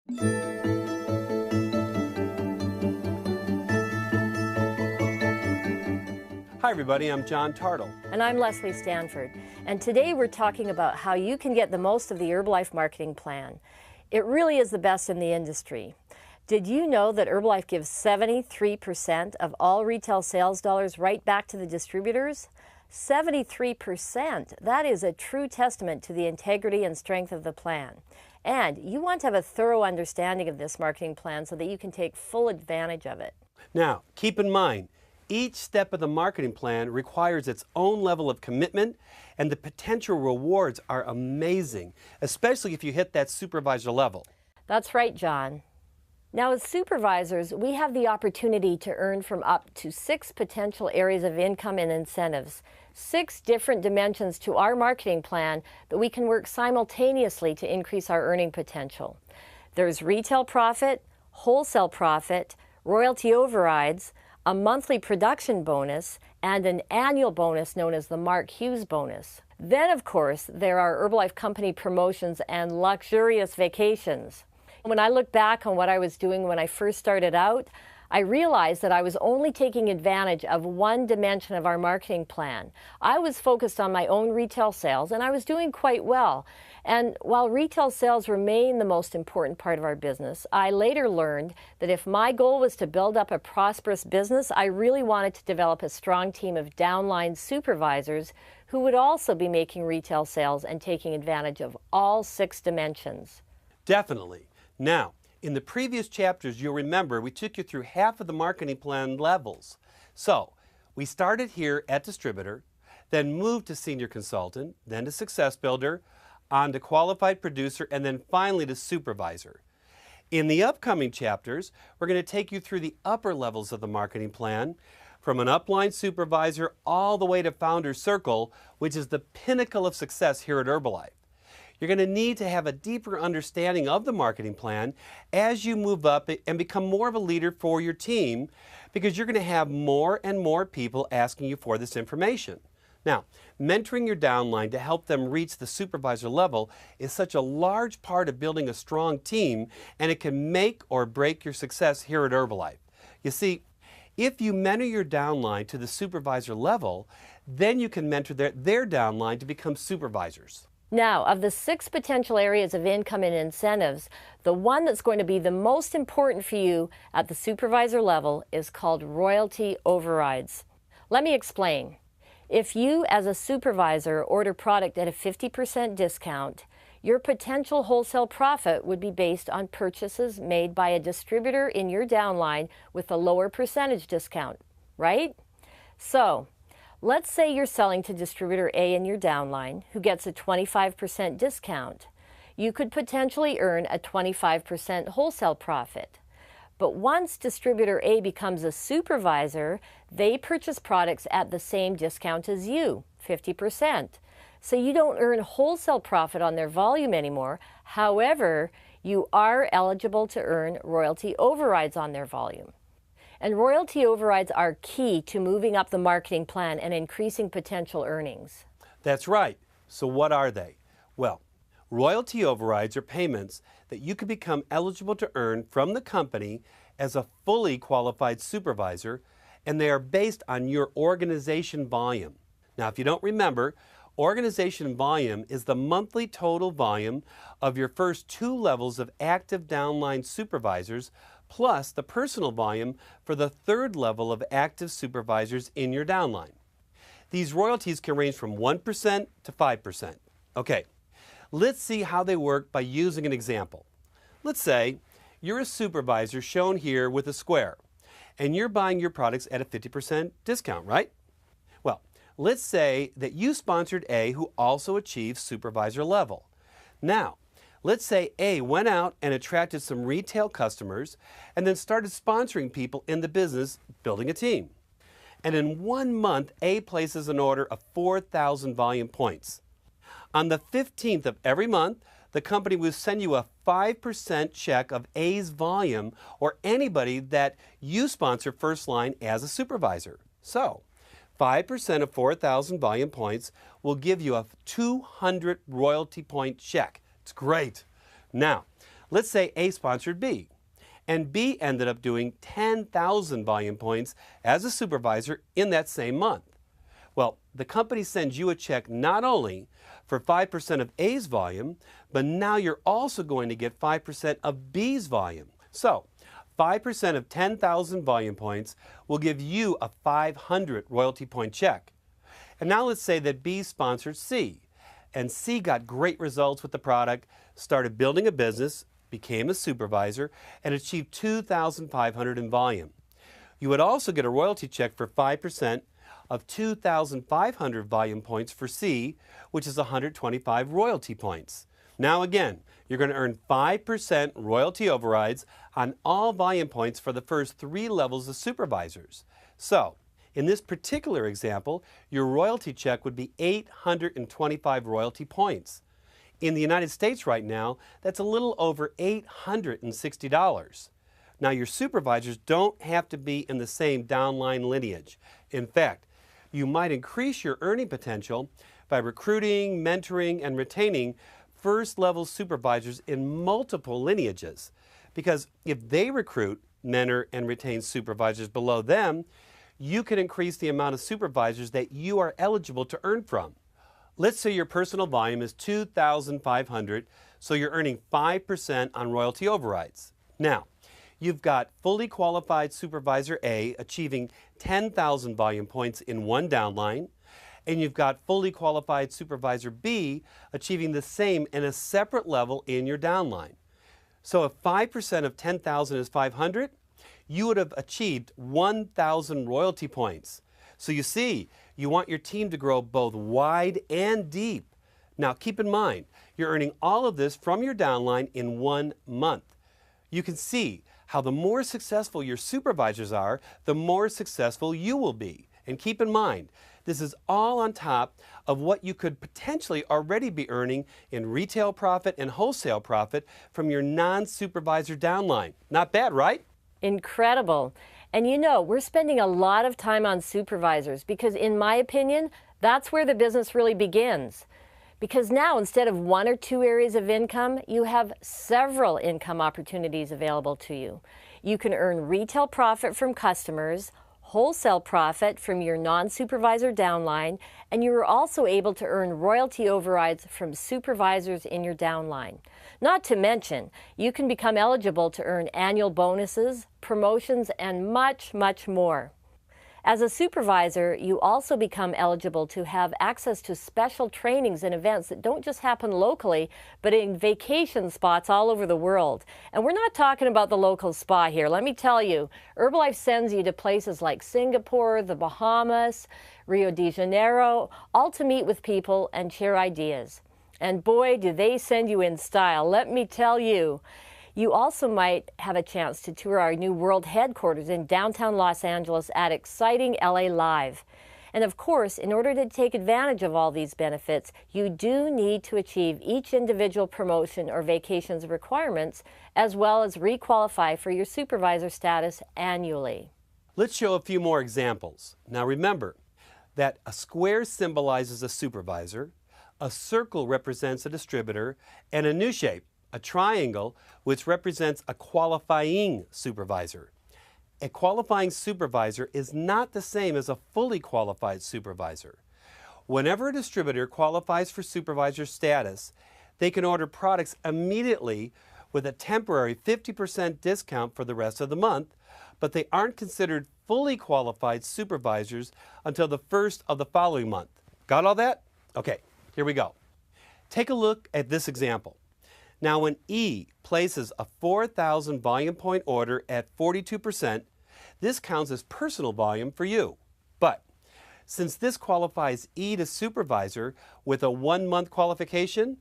Hi everybody, I'm John Tartle. And I'm Leslie Stanford. And today we're talking about how you can get the most of the Herbalife marketing plan. It really is the best in the industry. Did you know that Herbalife gives 73% of all retail sales dollars right back to the distributors? 73%. That is a true testament to the integrity and strength of the plan. And you want to have a thorough understanding of this marketing plan so that you can take full advantage of it. Now, keep in mind, each step of the marketing plan requires its own level of commitment, and the potential rewards are amazing, especially if you hit that supervisor level. That's right, John. Now, as supervisors, we have the opportunity to earn from up to 6 potential areas of income and incentives, 6 different dimensions to our marketing plan that we can work simultaneously to increase our earning potential. There's retail profit, wholesale profit, royalty overrides, a monthly production bonus, and an annual bonus known as the Mark Hughes bonus. Then, of course, there are Herbalife company promotions and luxurious vacations. When I look back on what I was doing when I first started out, I realized that I was only taking advantage of one dimension of our marketing plan. I was focused on my own retail sales, and I was doing quite well. And while retail sales remain the most important part of our business, I later learned that if my goal was to build up a prosperous business, I really wanted to develop a strong team of downline supervisors who would also be making retail sales and taking advantage of all 6 dimensions. Definitely. Now, in the previous chapters, you'll remember we took you through half of the marketing plan levels. So, we started here at distributor, then moved to senior consultant, then to success builder, on to qualified producer, and then finally to supervisor. In the upcoming chapters, we're going to take you through the upper levels of the marketing plan, from an upline supervisor all the way to founder circle, which is the pinnacle of success here at Herbalife. You're going to need to have a deeper understanding of the marketing plan as you move up and become more of a leader for your team, because you're going to have more and more people asking you for this information. Now, mentoring your downline to help them reach the supervisor level is such a large part of building a strong team, and it can make or break your success here at Herbalife. You see, if you mentor your downline to the supervisor level, then you can mentor their downline to become supervisors. Now, of the 6 potential areas of income and incentives, the one that's going to be the most important for you at the supervisor level is called royalty overrides. Let me explain. If you, as a supervisor, order product at a 50% discount, your potential wholesale profit would be based on purchases made by a distributor in your downline with a lower percentage discount, right? So, let's say you're selling to distributor A in your downline, who gets a 25% discount. You could potentially earn a 25% wholesale profit. But once distributor A becomes a supervisor, they purchase products at the same discount as you, 50%. So you don't earn wholesale profit on their volume anymore. However, you are eligible to earn royalty overrides on their volume. And royalty overrides are key to moving up the marketing plan and increasing potential earnings. That's right. So what are they? Well, royalty overrides are payments that you can become eligible to earn from the company as a fully qualified supervisor, and they are based on your organization volume. Now, if you don't remember, organization volume is the monthly total volume of your first 2 levels of active downline supervisors, plus the personal volume for the 3rd level of active supervisors in your downline. These royalties can range from 1% to 5%. Okay, let's see how they work by using an example. Let's say you're a supervisor shown here with a square, and you're buying your products at a 50% discount, right? Well, let's say that you sponsored A, who also achieved supervisor level. Now, let's say A went out and attracted some retail customers and then started sponsoring people in the business, building a team. And in 1 month, A places an order of 4,000 volume points. On the 15th of every month, the company will send you a 5% check of A's volume or anybody that you sponsor first line as a supervisor. So, 5% of 4,000 volume points will give you a 200 royalty point check. It's great. Now, Let's say A sponsored B, and B ended up doing 10,000 volume points as a supervisor in that same month. Well, the company sends you a check not only for 5% of A's volume, but now you're also going to get 5% of B's volume. So, 5% of 10,000 volume points will give you a 500 royalty point check. And now let's say that B sponsored C, and C got great results with the product, started building a business, became a supervisor, and achieved 2,500 in volume. You would also get a royalty check for 5% of 2,500 volume points for C, which is 125 royalty points. Now again, you're going to earn 5% royalty overrides on all volume points for the first 3 levels of supervisors. So, in this particular example, your royalty check would be 825 royalty points. In the United States right now, that's a little over $860. Now, your supervisors don't have to be in the same downline lineage. In fact, you might increase your earning potential by recruiting, mentoring, and retaining first-level supervisors in multiple lineages. Because if they recruit, mentor, and retain supervisors below them, you can increase the amount of supervisors that you are eligible to earn from. Let's say your personal volume is 2,500, so you're earning 5% on royalty overrides. Now, you've got fully qualified supervisor A achieving 10,000 volume points in one downline, and you've got fully qualified supervisor B achieving the same in a separate level in your downline. So if 5% of 10,000 is 500, you would have achieved 1,000 royalty points. So you see, you want your team to grow both wide and deep. Now keep in mind, you're earning all of this from your downline in 1 month. You can see how the more successful your supervisors are, the more successful you will be. And keep in mind, this is all on top of what you could potentially already be earning in retail profit and wholesale profit from your non-supervisor downline. Not bad, right? Incredible. And you know, we're spending a lot of time on supervisors because, in my opinion, that's where the business really begins. Because now, instead of 1 or 2 areas of income, you have several income opportunities available to you. You can earn retail profit from customers, wholesale profit from your non-supervisor downline, and you are also able to earn royalty overrides from supervisors in your downline. Not to mention, you can become eligible to earn annual bonuses, promotions, and much, much more. As a supervisor, you also become eligible to have access to special trainings and events that don't just happen locally, but in vacation spots all over the world. And we're not talking about the local spa here. Let me tell you, Herbalife sends you to places like Singapore, the Bahamas, Rio de Janeiro, all to meet with people and share ideas. And boy, do they send you in style, let me tell you. You also might have a chance to tour our new world headquarters in downtown Los Angeles at exciting LA Live. And of course, in order to take advantage of all these benefits, you do need to achieve each individual promotion or vacation's requirements, as well as requalify for your supervisor status annually. Let's show a few more examples. Now remember that a square symbolizes a supervisor, a circle represents a distributor, and a new shape, a triangle, which represents a qualifying supervisor. A qualifying supervisor is not the same as a fully qualified supervisor. Whenever a distributor qualifies for supervisor status, they can order products immediately with a temporary 50% discount for the rest of the month, but they aren't considered fully qualified supervisors until the first of the following month. Got all that? Okay, here we go. Take a look at this example. Now, when E places a 4,000 volume point order at 42%, this counts as personal volume for you. But since this qualifies E to supervisor with a 1-month qualification,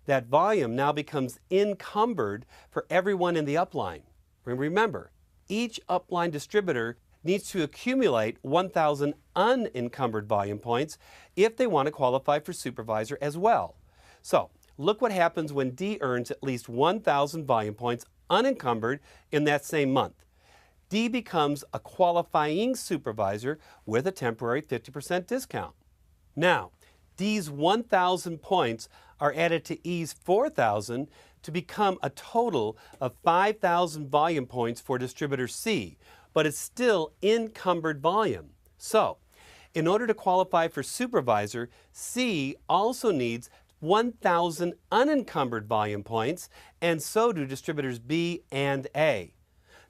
that volume now becomes encumbered for everyone in the upline. Remember, each upline distributor needs to accumulate 1,000 unencumbered volume points if they want to qualify for supervisor as well. So, look what happens when D earns at least 1,000 volume points unencumbered in that same month. D becomes a qualifying supervisor with a temporary 50% discount. Now, D's 1,000 points are added to E's 4,000 to become a total of 5,000 volume points for distributor C, but it's still encumbered volume. So, in order to qualify for supervisor, C also needs 1,000 unencumbered volume points, and so do distributors B and A.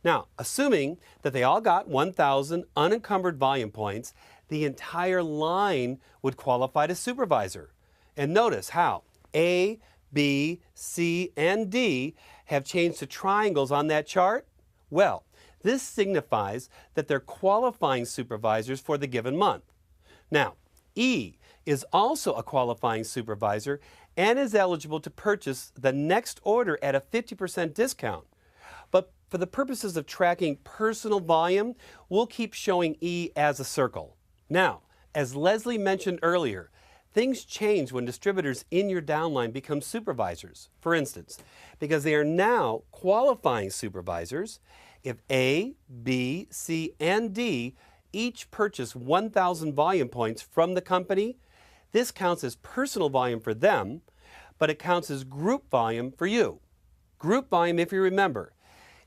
Now, assuming that they all got 1,000 unencumbered volume points, the entire line would qualify to supervisor. And notice how A, B, C, and D have changed to triangles on that chart. Well, this signifies that they're qualifying supervisors for the given month. Now, E is also a qualifying supervisor and is eligible to purchase the next order at a 50% discount. But for the purposes of tracking personal volume, we'll keep showing E as a circle. Now, as Leslie mentioned earlier, things change when distributors in your downline become supervisors. For instance, because they are now qualifying supervisors, if A, B, C, and D each purchase 1,000 volume points from the company, this counts as personal volume for them, but it counts as group volume for you. Group volume, if you remember,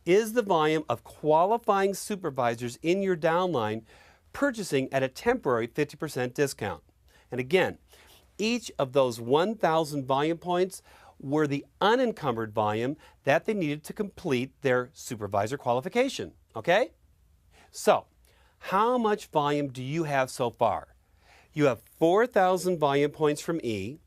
is the volume of qualifying supervisors in your downline purchasing at a temporary 50% discount. And again, each of those 1,000 volume points were the unencumbered volume that they needed to complete their supervisor qualification. Okay? So, how much volume do you have so far? You have 4,000 volume points from E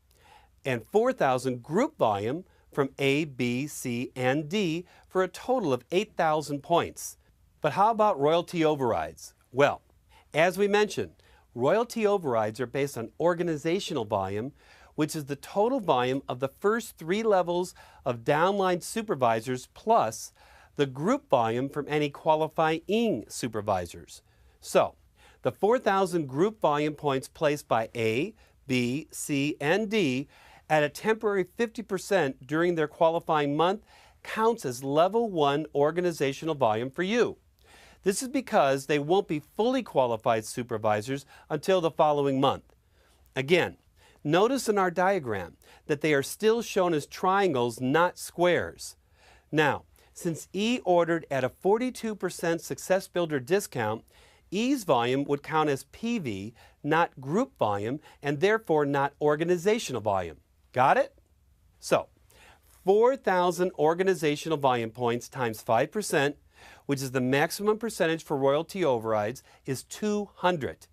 and 4,000 group volume from A, B, C, and D for a total of 8,000 points. But how about royalty overrides? Well, as we mentioned, royalty overrides are based on organizational volume, which is the total volume of the first 3 levels of downline supervisors plus the group volume from any qualifying supervisors. So, the 4,000 group volume points placed by A, B, C, and D at a temporary 50% during their qualifying month counts as level 1 organizational volume for you. This is because they won't be fully qualified supervisors until the following month. Again, notice in our diagram that they are still shown as triangles, not squares. Now, since E ordered at a 42% Success Builder discount, E's volume would count as PV, not group volume, and therefore not organizational volume. Got it? So, 4,000 organizational volume points times 5%, which is the maximum percentage for royalty overrides, is 200.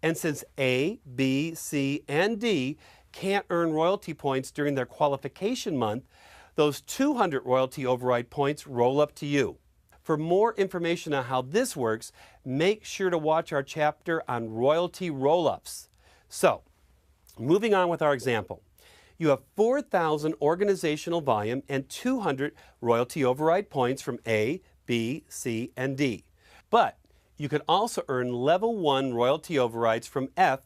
And since A, B, C, and D can't earn royalty points during their qualification month, those 200 royalty override points roll up to you. For more information on how this works, make sure to watch our chapter on royalty roll-ups. So, moving on with our example. You have 4,000 organizational volume and 200 royalty override points from A, B, C, and D. But you can also earn level 1 royalty overrides from F,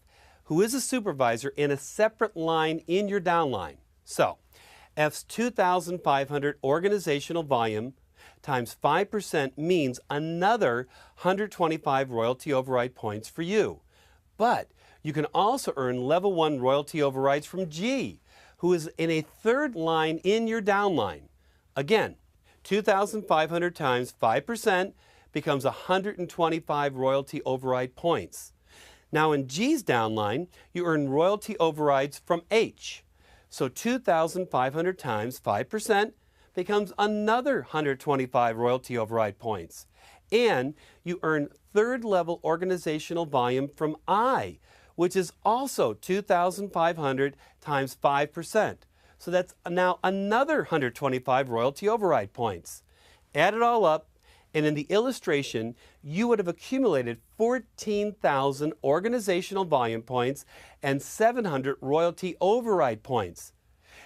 who is a supervisor in a separate line in your downline. So, F's 2,500 organizational volume times 5% means another 125 royalty override points for you. But you can also earn level 1 royalty overrides from G, who is in a third line in your downline. Again, 2,500 times 5% becomes 125 royalty override points. Now in G's downline, you earn royalty overrides from H. So 2,500 times 5% becomes another 125 royalty override points. And you earn third level organizational volume from I, which is also 2,500 times 5%. So that's now another 125 royalty override points. Add it all up, and in the illustration, you would have accumulated 14,000 organizational volume points and 700 royalty override points.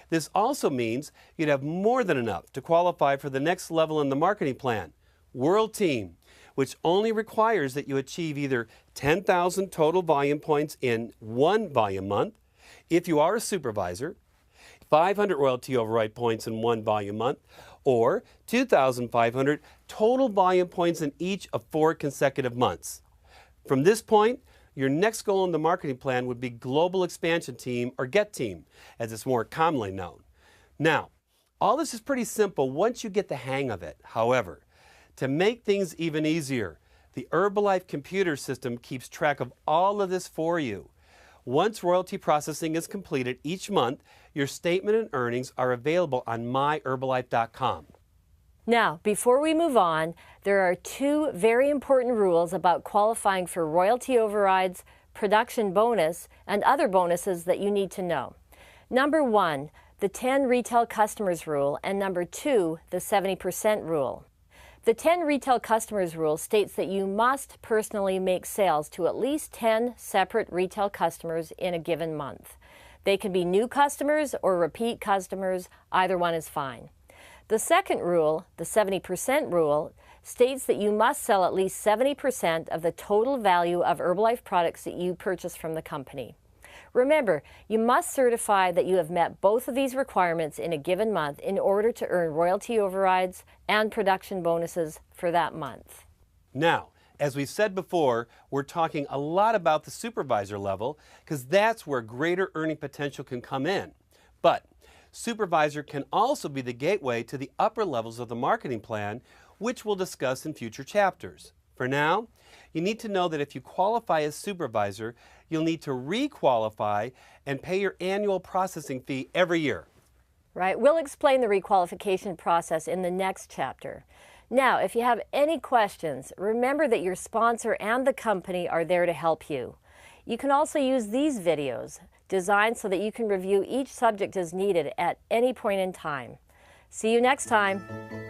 This also means you'd have more than enough to qualify for the next level in the marketing plan, World Team, which only requires that you achieve either 10,000 total volume points in 1 volume month, if you are a supervisor, 500 royalty override points in 1 volume month, or 2,500 total volume points in each of 4 consecutive months. From this point, your next goal in the marketing plan would be Global Expansion Team, or GET Team, as it's more commonly known. Now, All this is pretty simple once you get the hang of it. However, to make things even easier, the Herbalife computer system keeps track of all of this for you. Once royalty processing is completed each month, your statement and earnings are available on myherbalife.com. Now, before we move on, there are two very important rules about qualifying for royalty overrides, production bonus, and other bonuses that you need to know. Number 1, the 10 retail customers rule, and number 2, the 70% rule. The 10 retail customers rule states that you must personally make sales to at least 10 separate retail customers in a given month. They can be new customers or repeat customers, either one is fine. The second rule, the 70% rule, states that you must sell at least 70% of the total value of Herbalife products that you purchase from the company. Remember, you must certify that you have met both of these requirements in a given month in order to earn royalty overrides and production bonuses for that month. Now, as we said before, we're talking a lot about the supervisor level because that's where greater earning potential can come in. But supervisor can also be the gateway to the upper levels of the marketing plan, which we'll discuss in future chapters. For now, you need to know that if you qualify as supervisor, you'll need to re-qualify and pay your annual processing fee every year. Right, we'll explain the requalification process in the next chapter. Now, if you have any questions, remember that your sponsor and the company are there to help you. You can also use these videos, designed so that you can review each subject as needed at any point in time. See you next time.